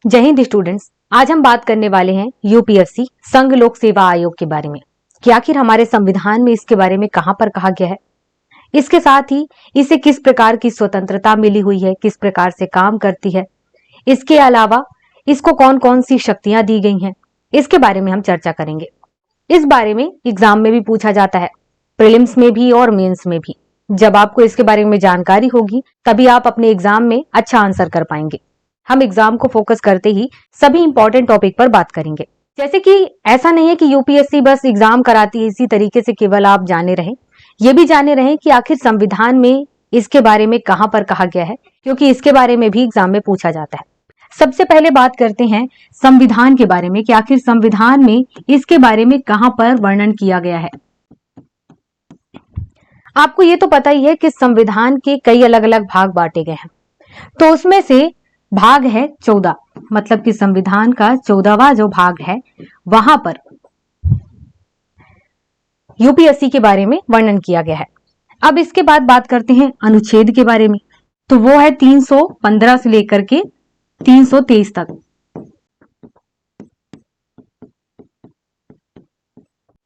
जय हिंद स्टूडेंट्स। आज हम बात करने वाले हैं यूपीएससी संघ लोक सेवा आयोग के बारे में कि आखिर हमारे संविधान में इसके बारे में कहां पर कहा गया है। इसके साथ ही इसे किस प्रकार की स्वतंत्रता मिली हुई है, किस प्रकार से काम करती है, इसके अलावा इसको कौन कौन सी शक्तियां दी गई हैं, इसके बारे में हम चर्चा करेंगे। इस बारे में एग्जाम में भी पूछा जाता है, प्रीलिम्स में भी और मेंस में भी। जब आपको इसके बारे में जानकारी होगी तभी आप अपने एग्जाम में अच्छा आंसर कर पाएंगे। हम एग्जाम को फोकस करते ही सभी इंपॉर्टेंट टॉपिक पर बात करेंगे। जैसे कि ऐसा नहीं है कि यूपीएससी बस एग्जाम कराती है इसी तरीके से केवल आप जाने रहें, ये भी जाने रहें कि आखिर संविधान में इसके बारे में कहां पर कहा गया है, क्योंकि इसके बारे में भी एग्जाम में पूछा जाता है। सबसे पहले बात करते हैं संविधान के बारे में कि आखिर संविधान में इसके बारे में कहां पर वर्णन किया गया है। आपको ये तो पता ही है कि संविधान के कई अलग अलग भाग बांटे गए हैं, तो उसमें से भाग है 14, मतलब कि संविधान का 14वां जो भाग है वहां पर यूपीएससी के बारे में वर्णन किया गया है। अब इसके बाद बात करते हैं अनुच्छेद के बारे में, तो वो है 315 से लेकर के 323 तक।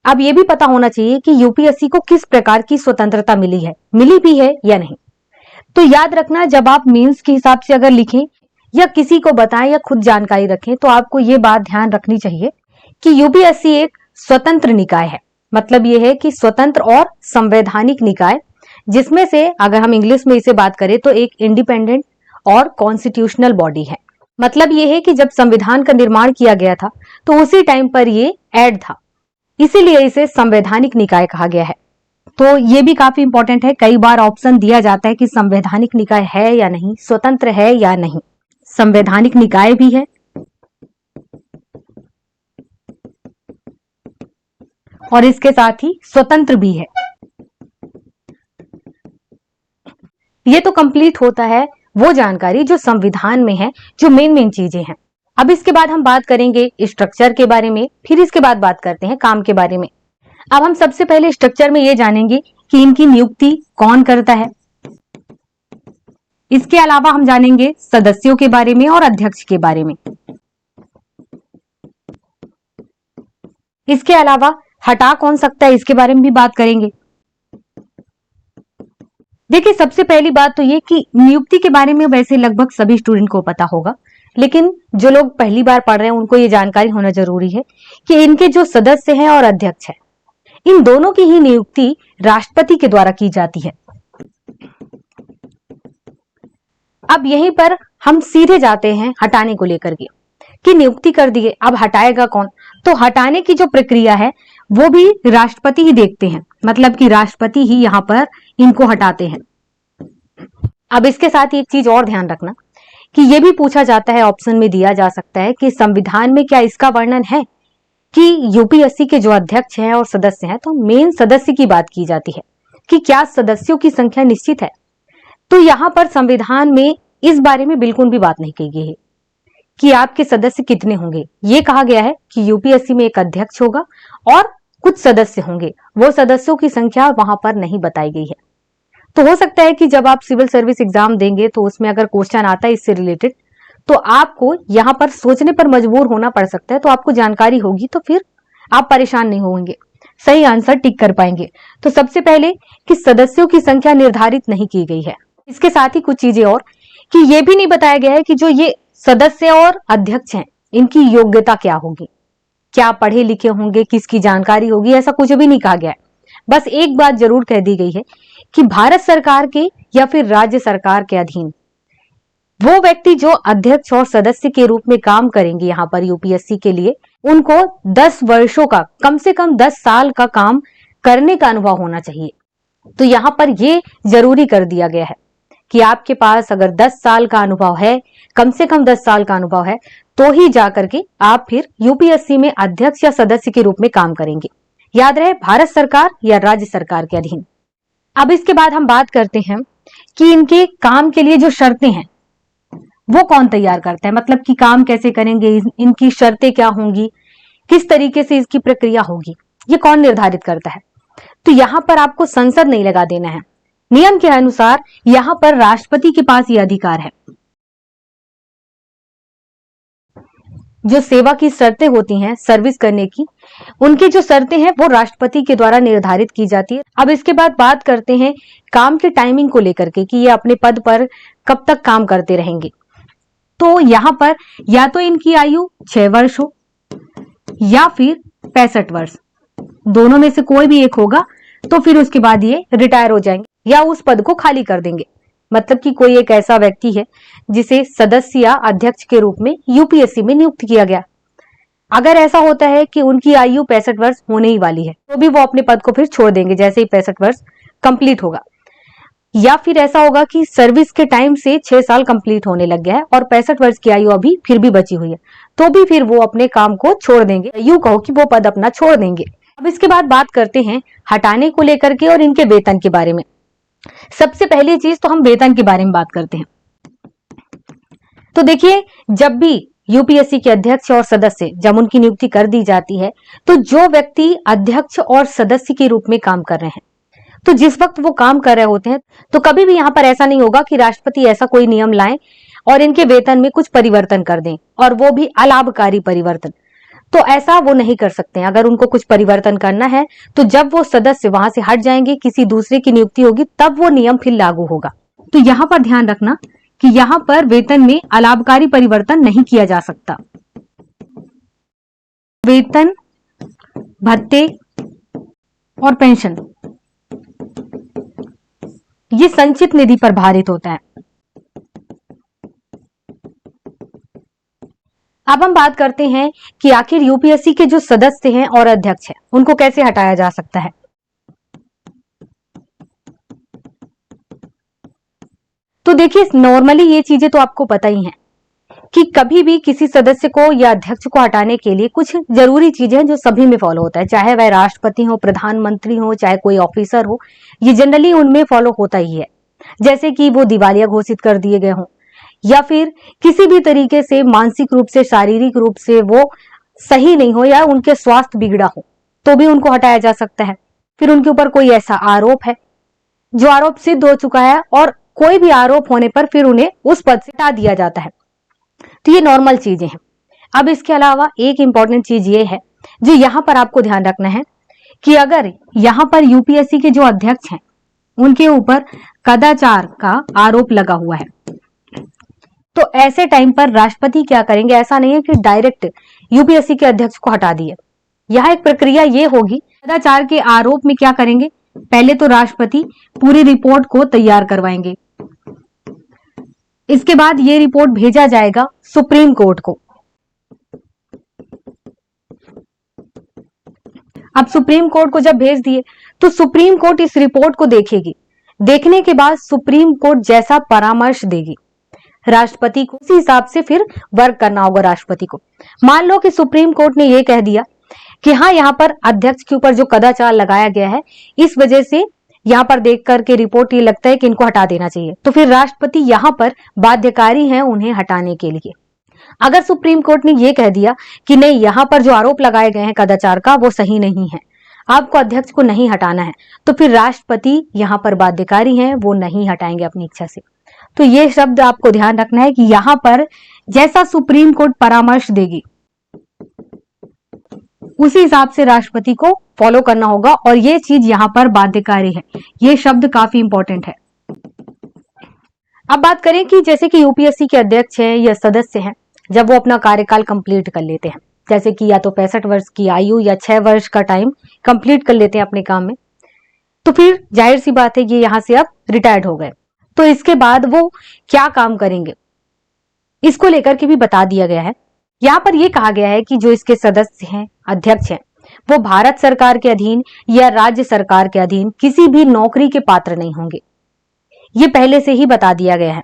अब ये भी पता होना चाहिए कि यूपीएससी को किस प्रकार की स्वतंत्रता मिली है, मिली भी है या नहीं। तो याद रखना, जब आप मेंस के हिसाब से अगर लिखें या किसी को बताएं या खुद जानकारी रखें तो आपको ये बात ध्यान रखनी चाहिए कि यूपीएससी एक स्वतंत्र निकाय है। मतलब ये है कि स्वतंत्र और संवैधानिक निकाय, जिसमें से अगर हम इंग्लिश में इसे बात करें तो एक इंडिपेंडेंट और कॉन्स्टिट्यूशनल बॉडी है। मतलब ये है कि जब संविधान का निर्माण किया गया था तो उसी टाइम पर ये ऐड था, इसीलिए इसे संवैधानिक निकाय कहा गया है। तो ये भी काफी इंपॉर्टेंट है, कई बार ऑप्शन दिया जाता है कि संवैधानिक निकाय है या नहीं, स्वतंत्र है या नहीं। संवैधानिक निकाय भी है और इसके साथ ही स्वतंत्र भी है। ये तो कंप्लीट होता है वो जानकारी जो संविधान में है, जो मेन चीजें हैं। अब इसके बाद हम बात करेंगे स्ट्रक्चर के बारे में, फिर इसके बाद बात करते हैं काम के बारे में। अब हम सबसे पहले स्ट्रक्चर में ये जानेंगे कि इनकी नियुक्ति कौन करता है। इसके अलावा हम जानेंगे सदस्यों के बारे में और अध्यक्ष के बारे में। इसके अलावा हटा कौन सकता है इसके बारे में भी बात करेंगे। देखिए, सबसे पहली बात तो ये कि नियुक्ति के बारे में वैसे लगभग सभी स्टूडेंट को पता होगा, लेकिन जो लोग पहली बार पढ़ रहे हैं उनको ये जानकारी होना जरूरी है कि इनके जो सदस्य हैं और अध्यक्ष हैं, इन दोनों की ही नियुक्ति राष्ट्रपति के द्वारा की जाती है। अब यहीं पर हम सीधे जाते हैं हटाने को लेकर के कि नियुक्ति कर दिए, अब हटाएगा कौन। तो हटाने की जो प्रक्रिया है वो भी राष्ट्रपति ही देखते हैं, मतलब कि राष्ट्रपति ही यहाँ पर इनको हटाते हैं। अब इसके साथ ही एक चीज और ध्यान रखना कि ये भी पूछा जाता है, ऑप्शन में दिया जा सकता है कि संविधान में क्या इसका वर्णन है कि यूपीएससी के जो अध्यक्ष हैं और सदस्य हैं, तो मेन सदस्य की बात की जाती है कि क्या सदस्यों की संख्या निश्चित है। तो यहाँ पर संविधान में इस बारे में बिल्कुल भी बात नहीं कही गई है कि आपके सदस्य कितने होंगे। ये कहा गया है कि यूपीएससी में एक अध्यक्ष होगा और कुछ सदस्य होंगे, वो सदस्यों की संख्या वहां पर नहीं बताई गई है। तो हो सकता है कि जब आप सिविल सर्विस एग्जाम देंगे तो उसमें अगर क्वेश्चन आता है इससे रिलेटेड, तो आपको यहाँ पर सोचने पर मजबूर होना पड़ सकता है। तो आपको जानकारी होगी तो फिर आप परेशान नहीं होंगे, सही आंसर टिक कर पाएंगे। तो सबसे पहले कि सदस्यों की संख्या निर्धारित नहीं की गई है। इसके साथ ही कुछ चीजें और कि ये भी नहीं बताया गया है कि जो ये सदस्य और अध्यक्ष हैं इनकी योग्यता क्या होगी, क्या पढ़े लिखे होंगे, किसकी जानकारी होगी, ऐसा कुछ भी नहीं कहा गया है। बस एक बात जरूर कह दी गई है कि भारत सरकार के या फिर राज्य सरकार के अधीन वो व्यक्ति जो अध्यक्ष और सदस्य के रूप में काम करेंगे यहाँ पर यूपीएससी के लिए, उनको 10 वर्षों का, कम से कम 10 साल का काम करने का अनुभव होना चाहिए। तो यहाँ पर ये जरूरी कर दिया गया है कि आपके पास अगर 10 साल का अनुभव है, कम से कम 10 साल का अनुभव है, तो ही जाकर के आप फिर यूपीएससी में अध्यक्ष या सदस्य के रूप में काम करेंगे। याद रहे, भारत सरकार या राज्य सरकार के अधीन। अब इसके बाद हम बात करते हैं कि इनके काम के लिए जो शर्तें हैं वो कौन तैयार करता है, मतलब कि काम कैसे करेंगे, इनकी शर्तें क्या होंगी, किस तरीके से इसकी प्रक्रिया होगी, ये कौन निर्धारित करता है। तो यहाँ पर आपको संसद नहीं लगा देना है, नियम के अनुसार यहाँ पर राष्ट्रपति के पास ये अधिकार है। जो सेवा की शर्तें होती हैं सर्विस करने की, उनकी जो शर्तें हैं वो राष्ट्रपति के द्वारा निर्धारित की जाती है। अब इसके बाद बात करते हैं काम की टाइमिंग को लेकर के कि ये अपने पद पर कब तक काम करते रहेंगे। तो यहाँ पर या तो इनकी आयु 6 वर्ष हो या फिर 65 वर्ष, दोनों में से कोई भी एक होगा। तो फिर उसके बाद ये रिटायर हो जाएंगे या उस पद को खाली कर देंगे। मतलब कि कोई एक ऐसा व्यक्ति है जिसे सदस्य या अध्यक्ष के रूप में यूपीएससी में नियुक्त किया गया, अगर ऐसा होता है कि उनकी आयु 65 वर्ष होने ही वाली है तो भी वो अपने पद को फिर छोड़ देंगे जैसे ही 65 वर्ष कंप्लीट होगा। या फिर ऐसा होगा कि सर्विस के टाइम से 6 साल कंप्लीट होने लग गया है और 65 वर्ष की आयु अभी फिर भी बची हुई है, तो भी फिर वो अपने काम को छोड़ देंगे, यूं कहो कि वो पद अपना छोड़ देंगे। अब इसके बाद बात करते हैं हटाने को लेकर के और इनके वेतन के बारे में। सबसे पहली चीज तो हम वेतन के बारे में बात करते हैं। तो देखिए, जब भी यूपीएससी के अध्यक्ष और सदस्य जब उनकी नियुक्ति कर दी जाती है तो जो व्यक्ति अध्यक्ष और सदस्य के रूप में काम कर रहे हैं, तो जिस वक्त वो काम कर रहे होते हैं तो कभी भी यहाँ पर ऐसा नहीं होगा कि राष्ट्रपति ऐसा कोई नियम लाएं और इनके वेतन में कुछ परिवर्तन कर दें, और वो भी अलाभकारी परिवर्तन। तो ऐसा वो नहीं कर सकते हैं। अगर उनको कुछ परिवर्तन करना है तो जब वो सदस्य वहां से हट जाएंगे, किसी दूसरे की नियुक्ति होगी, तब वो नियम फिर लागू होगा। तो यहाँ पर ध्यान रखना कि यहाँ पर वेतन में अलाभकारी परिवर्तन नहीं किया जा सकता। वेतन, भत्ते और पेंशन ये संचित निधि पर भारित होता है। अब हम बात करते हैं कि आखिर यूपीएससी के जो सदस्य हैं और अध्यक्ष हैं उनको कैसे हटाया जा सकता है। तो देखिए, नॉर्मली ये चीजें तो आपको पता ही हैं कि कभी भी किसी सदस्य को या अध्यक्ष को हटाने के लिए कुछ जरूरी चीजें हैं जो सभी में फॉलो होता है, चाहे वह राष्ट्रपति हो, प्रधानमंत्री हो, चाहे कोई ऑफिसर हो, ये जनरली उनमें फॉलो होता ही है। जैसे कि वो दिवालिया घोषित कर दिए गए हों या फिर किसी भी तरीके से मानसिक रूप से, शारीरिक रूप से वो सही नहीं हो या उनके स्वास्थ्य बिगड़ा हो, तो भी उनको हटाया जा सकता है। फिर उनके ऊपर कोई ऐसा आरोप है जो आरोप सिद्ध हो चुका है और कोई भी आरोप होने पर फिर उन्हें उस पद से हटा दिया जाता है। तो ये नॉर्मल चीजें हैं। अब इसके अलावा एक इंपॉर्टेंट चीज ये है जो यहाँ पर आपको ध्यान रखना है कि अगर यहाँ पर यूपीएससी के जो अध्यक्ष हैं उनके ऊपर कदाचार का आरोप लगा हुआ है, तो ऐसे टाइम पर राष्ट्रपति क्या करेंगे, ऐसा नहीं है कि डायरेक्ट यूपीएससी के अध्यक्ष को हटा दिए। यहाँ एक प्रक्रिया ये होगी, कदाचार के आरोप में क्या करेंगे, पहले तो राष्ट्रपति पूरी रिपोर्ट को तैयार करवाएंगे। इसके बाद ये रिपोर्ट भेजा जाएगा सुप्रीम कोर्ट को। अब सुप्रीम कोर्ट को जब भेज दिए तो सुप्रीम कोर्ट इस रिपोर्ट को देखेगी। देखने के बाद सुप्रीम कोर्ट जैसा परामर्श देगी राष्ट्रपति को, उसी हिसाब से फिर वर्क करना होगा राष्ट्रपति को। मान लो कि सुप्रीम कोर्ट ने ये कह दिया कि हाँ, यहाँ पर अध्यक्ष के ऊपर जो कदाचार लगाया गया है इस वजह से यहाँ पर देख करके रिपोर्ट ये लगता है कि इनको हटा देना चाहिए, तो फिर राष्ट्रपति यहाँ पर बाध्यकारी हैं उन्हें हटाने के लिए। अगर सुप्रीम कोर्ट ने ये कह दिया कि नहीं, यहाँ पर जो आरोप लगाए गए हैं कदाचार का वो सही नहीं है, आपको अध्यक्ष को नहीं हटाना है, तो फिर राष्ट्रपति यहाँ पर बाध्यकारी हैं, वो नहीं हटाएंगे अपनी इच्छा से। तो ये शब्द आपको ध्यान रखना है कि यहाँ पर जैसा सुप्रीम कोर्ट परामर्श देगी उसी हिसाब से राष्ट्रपति को फॉलो करना होगा, और ये चीज यहाँ पर बाध्यकारी है। ये शब्द काफी इंपॉर्टेंट है। अब बात करें कि जैसे कि यूपीएससी के अध्यक्ष हैं या सदस्य हैं, जब वो अपना कार्यकाल कंप्लीट कर लेते हैं, जैसे कि या तो 65 वर्ष की आयु या 6 वर्ष का टाइम कंप्लीट कर लेते हैं अपने काम में, तो फिर जाहिर सी बात है कि यहाँ से अब रिटायर्ड हो गए। तो इसके बाद वो क्या काम करेंगे इसको लेकर के भी बता दिया गया है। यहाँ पर यह कहा गया है कि जो इसके सदस्य हैं, अध्यक्ष हैं, वो भारत सरकार के अधीन या राज्य सरकार के अधीन किसी भी नौकरी के पात्र नहीं होंगे। ये पहले से ही बता दिया गया है,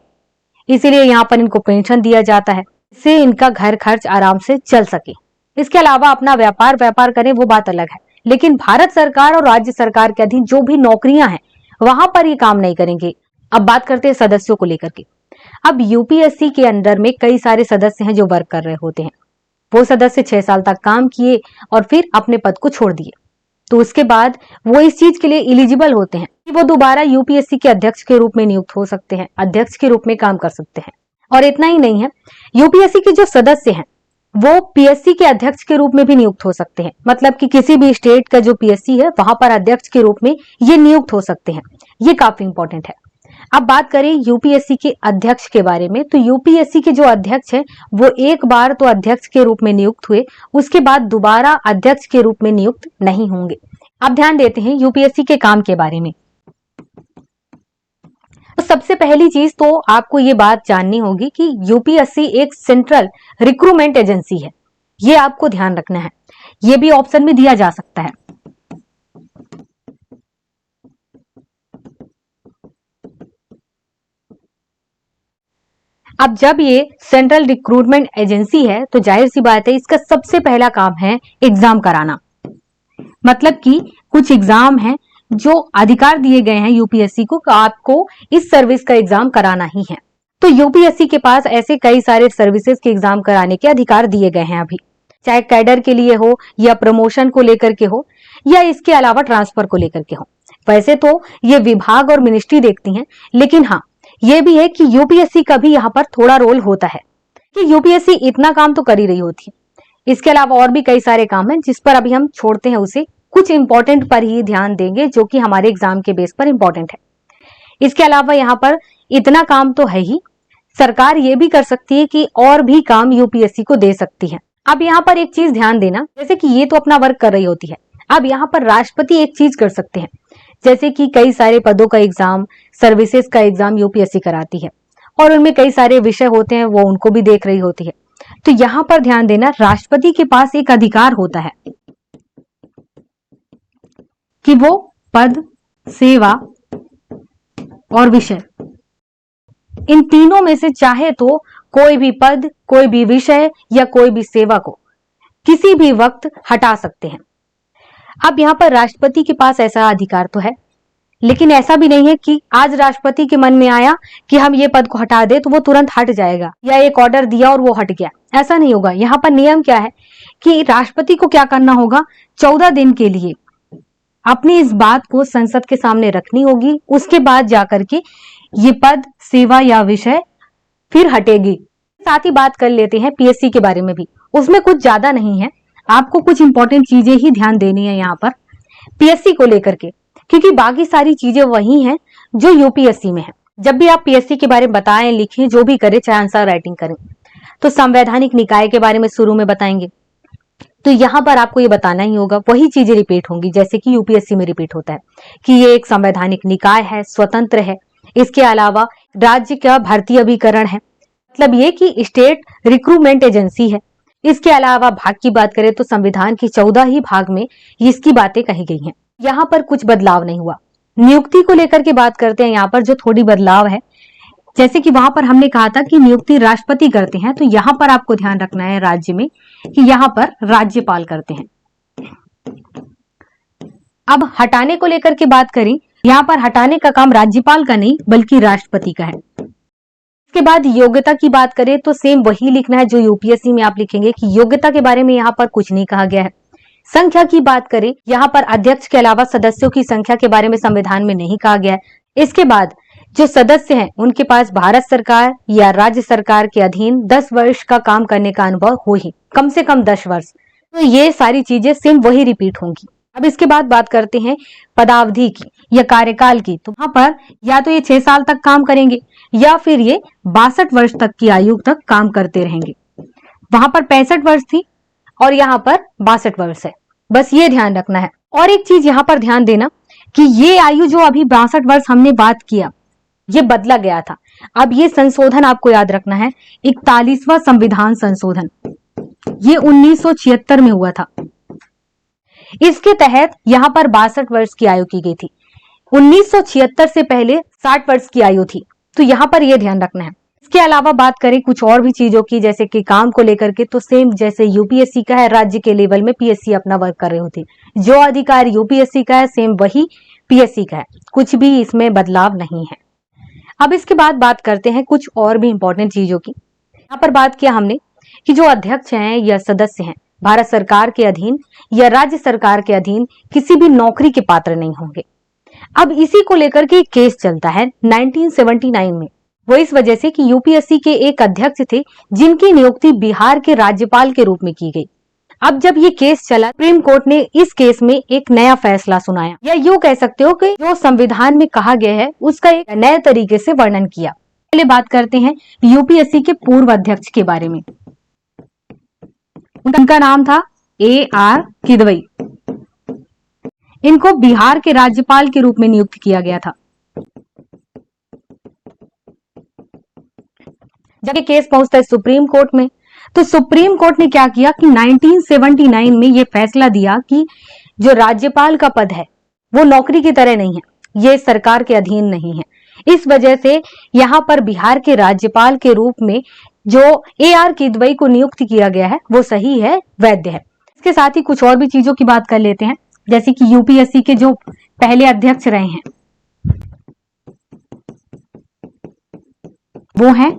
इसीलिए यहाँ पर इनको पेंशन दिया जाता है, इससे इनका घर खर्च आराम से चल सके। इसके अलावा अपना व्यापार करें वो बात अलग है, लेकिन भारत सरकार और राज्य सरकार के अधीन जो भी नौकरियां हैं वहां पर ये काम नहीं करेंगे। अब बात करते हैं सदस्यों को लेकर के। अब यूपीएससी के अंदर में कई सारे सदस्य हैं जो वर्क कर रहे होते हैं। वो सदस्य 6 साल तक काम किए और फिर अपने पद को छोड़ दिए, तो उसके बाद वो इस चीज के लिए एलिजिबल होते हैं कि वो दोबारा यूपीएससी के अध्यक्ष के रूप में नियुक्त हो सकते हैं, अध्यक्ष के रूप में काम कर सकते हैं। और इतना ही नहीं है, यूपीएससी के जो सदस्य हैं वो पीएससी के अध्यक्ष के रूप में भी नियुक्त हो सकते हैं। मतलब कि किसी भी स्टेट का जो पीएससी है वहां पर अध्यक्ष के रूप में ये नियुक्त हो सकते हैं। ये काफी इंपॉर्टेंट है। अब बात करें यूपीएससी के अध्यक्ष के बारे में, तो यूपीएससी के जो अध्यक्ष हैं वो एक बार तो अध्यक्ष के रूप में नियुक्त हुए, उसके बाद दोबारा अध्यक्ष के रूप में नियुक्त नहीं होंगे। अब ध्यान देते हैं यूपीएससी के काम के बारे में। तो सबसे पहली चीज तो आपको ये बात जाननी होगी कि यूपीएससी एक सेंट्रल रिक्रूटमेंट एजेंसी है। ये आपको ध्यान रखना है। ये भी ऑप्शन में दिया जा सकता है। अब जब ये सेंट्रल रिक्रूटमेंट एजेंसी है तो जाहिर सी बात है इसका सबसे पहला काम है एग्जाम कराना। मतलब कि कुछ एग्जाम है जो अधिकार दिए गए हैं यूपीएससी को कि आपको इस सर्विस का एग्जाम कराना ही है। तो यूपीएससी के पास ऐसे कई सारे सर्विसेज के एग्जाम कराने के अधिकार दिए गए हैं अभी, चाहे कैडर के लिए हो या प्रमोशन को लेकर के हो या इसके अलावा ट्रांसफर को लेकर के हो। वैसे तो ये विभाग और मिनिस्ट्री देखती हैं, लेकिन हाँ ये भी है कि यूपीएससी का भी यहाँ पर थोड़ा रोल होता है कि यूपीएससी इतना काम तो कर ही रही होती है। इसके अलावा और भी कई सारे काम हैं जिस पर अभी हम छोड़ते हैं, उसे कुछ इंपॉर्टेंट पर ही ध्यान देंगे जो कि हमारे एग्जाम के बेस पर इंपॉर्टेंट है। इसके अलावा यहाँ पर इतना काम तो है ही, सरकार ये भी कर सकती है कि और भी काम यूपीएससी को दे सकती है। अब यहाँ पर एक चीज ध्यान देना, जैसे कि ये तो अपना वर्क कर रही होती है, अब यहाँ पर राष्ट्रपति एक चीज कर सकते हैं, जैसे कि कई सारे पदों का एग्जाम, सर्विसेज का एग्जाम यूपीएससी कराती है और उनमें कई सारे विषय होते हैं, वो उनको भी देख रही होती है। तो यहाँ पर ध्यान देना, राष्ट्रपति के पास एक अधिकार होता है कि वो पद, सेवा और विषय, इन तीनों में से चाहे तो कोई भी पद, कोई भी विषय या कोई भी सेवा को किसी भी वक्त हटा सकते हैं। अब यहाँ पर राष्ट्रपति के पास ऐसा अधिकार तो है, लेकिन ऐसा भी नहीं है कि आज राष्ट्रपति के मन में आया कि हम ये पद को हटा दे तो वो तुरंत हट जाएगा, या एक ऑर्डर दिया और वो हट गया, ऐसा नहीं होगा। यहाँ पर नियम क्या है कि राष्ट्रपति को क्या करना होगा, 14 दिन के लिए अपनी इस बात को संसद के सामने रखनी होगी, उसके बाद जाकर के ये पद, सेवा या विषय फिर हटेगी। साथ ही बात कर लेते हैं पीएससी के बारे में भी, उसमें कुछ ज्यादा नहीं है, आपको कुछ इंपॉर्टेंट चीजें ही ध्यान देनी है यहाँ पर पीएससी को लेकर के, क्योंकि बाकी सारी चीजें वही हैं जो यूपीएससी में है। जब भी आप पीएससी के बारे में बताएं, लिखें, जो भी करें, चाहे आंसर राइटिंग करें, तो संवैधानिक निकाय के बारे में शुरू में बताएंगे। तो यहाँ पर आपको ये बताना ही होगा, वही चीजें रिपीट होंगी जैसे कि यूपीएससी में रिपीट होता है कि ये एक संवैधानिक निकाय है, स्वतंत्र है। इसके अलावा राज्य का भर्ती अभिकरण है, मतलब ये कि स्टेट रिक्रूटमेंट एजेंसी है। इसके अलावा भाग की बात करें तो संविधान की 14 ही भाग में इसकी बातें कही गई हैं। यहाँ पर कुछ बदलाव नहीं हुआ। नियुक्ति को लेकर के बात करते हैं, यहाँ पर जो थोड़ी बदलाव है, जैसे कि वहां पर हमने कहा था कि नियुक्ति राष्ट्रपति करते हैं, तो यहाँ पर आपको ध्यान रखना है राज्य में कि यहाँ पर राज्यपाल करते हैं। अब हटाने को लेकर के बात करें, यहाँ पर हटाने का काम राज्यपाल का नहीं बल्कि राष्ट्रपति का है। इसके बाद योग्यता की बात करें तो सेम वही लिखना है जो यूपीएससी में आप लिखेंगे कि योग्यता के बारे में यहाँ पर कुछ नहीं कहा गया है। संख्या की बात करें, यहाँ पर अध्यक्ष के अलावा सदस्यों की संख्या के बारे में संविधान में नहीं कहा गया है। इसके बाद जो सदस्य हैं उनके पास भारत सरकार या राज्य सरकार के अधीन 10 वर्ष का काम करने का अनुभव हो ही, कम से कम 10 वर्ष। तो ये सारी चीजें सेम वही रिपीट होंगी। अब इसके बाद बात करते हैं पदावधि की या कार्यकाल की, तो वहां पर या तो ये 6 साल तक काम करेंगे या फिर ये 62 वर्ष तक की आयु तक काम करते रहेंगे। वहां पर 65 वर्ष थी और यहाँ पर 62 वर्ष है, बस ये ध्यान रखना है। और एक चीज यहाँ पर ध्यान देना कि ये आयु जो अभी 62 वर्ष हमने बात किया, ये बदला गया था। अब ये संशोधन आपको याद रखना है, 41वां संविधान संशोधन, ये 1976 में हुआ था। इसके तहत यहाँ पर 62 वर्ष की आयु की गई थी। 1976 से पहले 60 वर्ष की आयु थी, तो यहाँ पर यह ध्यान रखना है। इसके अलावा बात करें कुछ और भी चीजों की, जैसे कि काम को लेकर के, तो सेम जैसे यूपीएससी का है, राज्य के लेवल में पीएससी अपना वर्क कर रही होती है। जो अधिकार यूपीएससी का है सेम वही पीएससी का है, कुछ भी इसमें बदलाव नहीं है। अब इसके बाद बात करते हैं कुछ और भी इंपॉर्टेंट चीजों की। यहाँ पर बात किया हमने कि जो अध्यक्ष हैं या सदस्य हैं भारत सरकार के अधीन या राज्य सरकार के अधीन किसी भी नौकरी के पात्र नहीं होंगे। अब इसी को लेकर के केस चलता है 1979 में। वो इस वजह से कि यूपीएससी के एक अध्यक्ष थे जिनकी नियुक्ति बिहार के राज्यपाल के रूप में की गई। अब जब ये केस चला, सुप्रीम कोर्ट ने इस केस में एक नया फैसला सुनाया, या यूं कह सकते हो कि जो संविधान में कहा गया है उसका एक नए तरीके से वर्णन किया। पहले बात करते हैं यूपीएससी के पूर्व अध्यक्ष के बारे में। उनका नाम था AR किदवई। इनको बिहार के राज्यपाल के रूप में नियुक्त किया गया था। जब ये केस पहुंचता है सुप्रीम कोर्ट में, तो सुप्रीम कोर्ट ने क्या किया कि 1979 में ये फैसला दिया कि जो राज्यपाल का पद है वो नौकरी की तरह नहीं है, ये सरकार के अधीन नहीं है। इस वजह से यहाँ पर बिहार के राज्यपाल के रूप में जो AR किदवई को नियुक्त किया गया है वो सही है, वैध है। इसके साथ ही कुछ और भी चीजों की बात कर लेते हैं, जैसे कि यूपीएससी के जो पहले अध्यक्ष रहे हैं वो हैं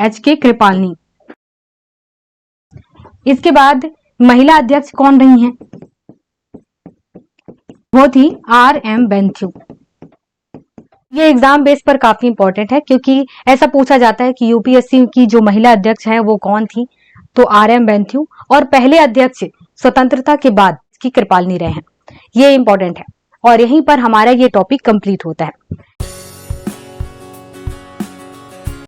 HK कृपालनी। इसके बाद महिला अध्यक्ष कौन रही हैं? वो थी RM बेंथ्यू। ये एग्जाम बेस पर काफी इंपॉर्टेंट है क्योंकि ऐसा पूछा जाता है कि यूपीएससी की जो महिला अध्यक्ष है वो कौन थी, तो RM बेंथ्यू। और पहले अध्यक्ष स्वतंत्रता के बाद की कृपालनी रहे हैं। ये इंपॉर्टेंट है और यहीं पर हमारा ये टॉपिक कंप्लीट होता है।